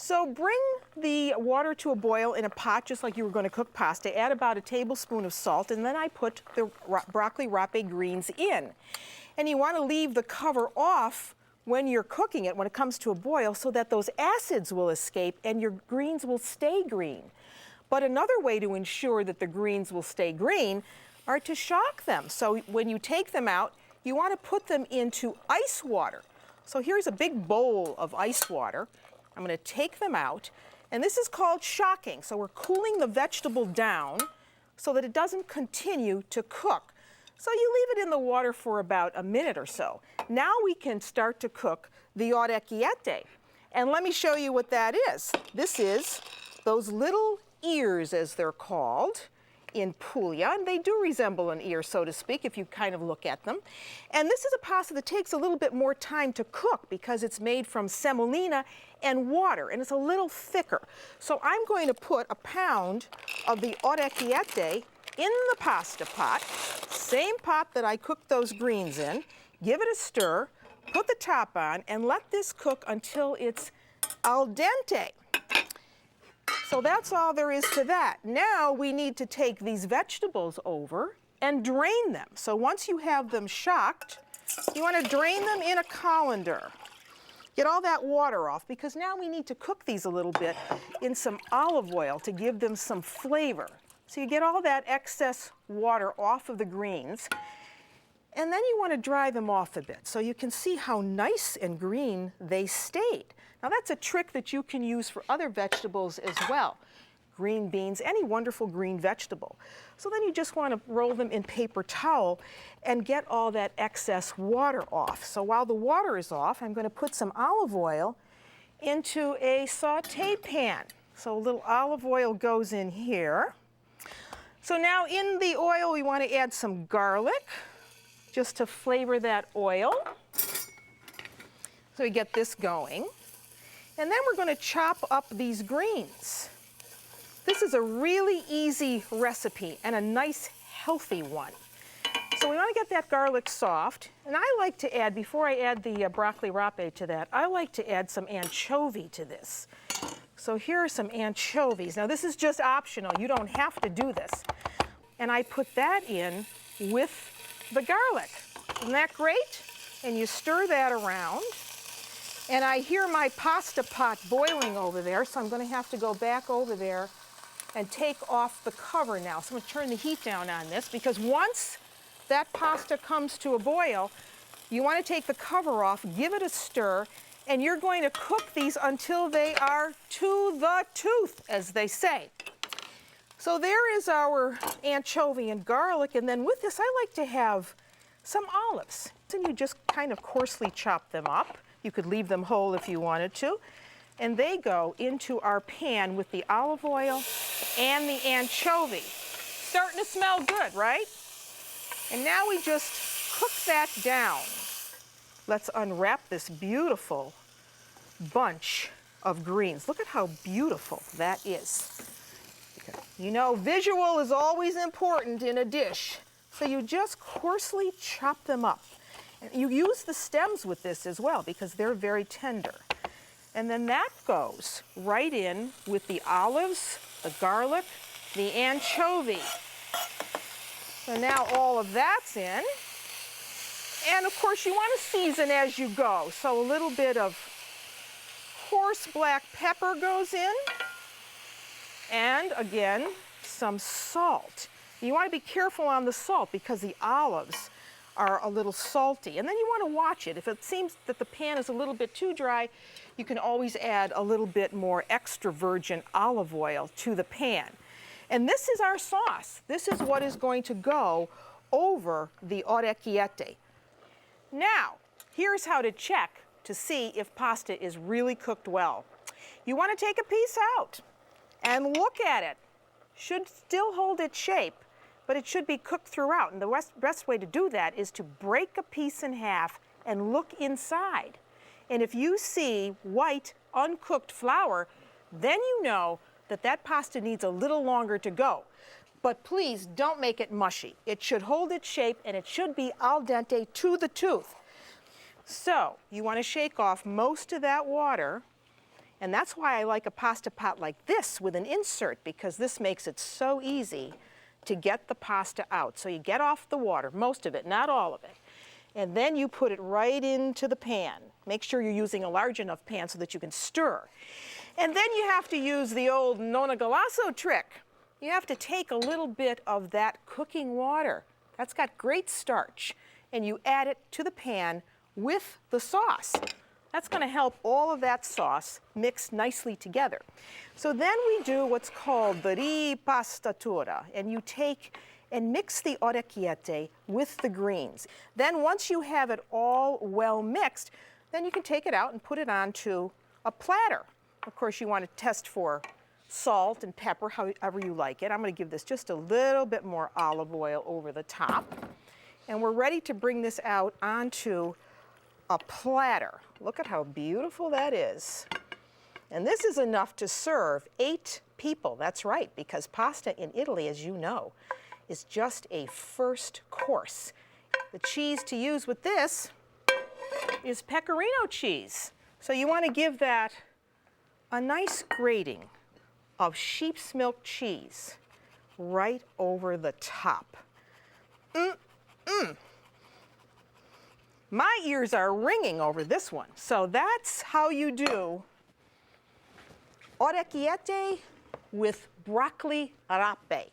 So bring the water to a boil in a pot just like you were going to cook pasta. Add about a tablespoon of salt, and then I put the broccoli rape greens in. And you want to leave the cover off when you're cooking it, when it comes to a boil, so that those acids will escape and your greens will stay green. But another way to ensure that the greens will stay green are to shock them. So when you take them out, you want to put them into ice water. So here's a big bowl of ice water. I'm going to take them out, and this is called shocking. So we're cooling the vegetable down so that it doesn't continue to cook. So you leave it in the water for about a minute or so. Now we can start to cook the orecchiette. And let me show you what that is. This is those little ears, as they're called, in Puglia, and they do resemble an ear, so to speak, if you kind of look at them. And this is a pasta that takes a little bit more time to cook because it's made from semolina and water, and it's a little thicker. So I'm going to put a pound of the orecchiette in the pasta pot, same pot that I cooked those greens in, give it a stir, put the top on, and let this cook until it's al dente. So that's all there is to that. Now we need to take these vegetables over and drain them. So once you have them shocked, you want to drain them in a colander. Get all that water off, because now we need to cook these a little bit in some olive oil to give them some flavor. So you get all that excess water off of the greens, and then you want to dry them off a bit so you can see how nice and green they stayed. Now that's a trick that you can use for other vegetables as well. Green beans, any wonderful green vegetable. So then you just want to roll them in paper towel and get all that excess water off. So while the water is off, I'm going to put some olive oil into a saute pan. So a little olive oil goes in here. So now in the oil we want to add some garlic just to flavor that oil. So we get this going. And then we're going to chop up these greens. This is a really easy recipe and a nice healthy one. So we want to get that garlic soft. And I like to add, before I add the broccoli rape to that, I like to add some anchovy to this. So here are some anchovies. Now this is just optional. You don't have to do this. And I put that in with the garlic. Isn't that great? And you stir that around. And I hear my pasta pot boiling over there, so I'm going to have to go back over there and take off the cover now. So I'm going to turn the heat down on this, because once that pasta comes to a boil, you want to take the cover off, give it a stir, and you're going to cook these until they are to the tooth, as they say. So there is our anchovy and garlic, and then with this I like to have some olives. And you just kind of coarsely chop them up. You could leave them whole if you wanted to. And they go into our pan with the olive oil and the anchovy. Starting to smell good, right? And now we just cook that down. Let's unwrap this beautiful bunch of greens. Look at how beautiful that is. You know, visual is always important in a dish. So you just coarsely chop them up. And you use the stems with this as well, because they're very tender. And then that goes right in with the olives, the garlic, the anchovy. So now all of that's in. And of course you want to season as you go. So a little bit of coarse black pepper goes in. And again, some salt. You want to be careful on the salt because the olives are a little salty. And then you want to watch it. If it seems that the pan is a little bit too dry, you can always add a little bit more extra virgin olive oil to the pan. And this is our sauce. This is what is going to go over the orecchiette. Now, here's how to check to see if pasta is really cooked well. You want to take a piece out and look at it. Should still hold its shape, but it should be cooked throughout. And the best way to do that is to break a piece in half and look inside. And if you see white, uncooked flour, then you know that that pasta needs a little longer to go. But please don't make it mushy. It should hold its shape, and it should be al dente to the tooth. So you want to shake off most of that water And that's why I like a pasta pot like this with an insert, because this makes it so easy to get the pasta out. So you get off the water, most of it, not all of it. And then you put it right into the pan. Make sure you're using a large enough pan so that you can stir. And then you have to use the old Nonna Galasso trick. You have to take a little bit of that cooking water. That's got great starch. And you add it to the pan with the sauce. That's going to help all of that sauce mix nicely together. So then we do what's called the ripastatura, and you take and mix the orecchiette with the greens. Then once you have it all well mixed, then you can take it out and put it onto a platter. Of course, you want to test for salt and pepper, however you like it. I'm going to give this just a little bit more olive oil over the top. And we're ready to bring this out onto a platter. Look at how beautiful that is. And this is enough to serve 8 people. That's right, because pasta in Italy, as you know, is just a first course. The cheese to use with this is pecorino cheese. So you want to give that a nice grating of sheep's milk cheese right over the top. My ears are ringing over this one. So that's how you do orecchiette with broccoli rape.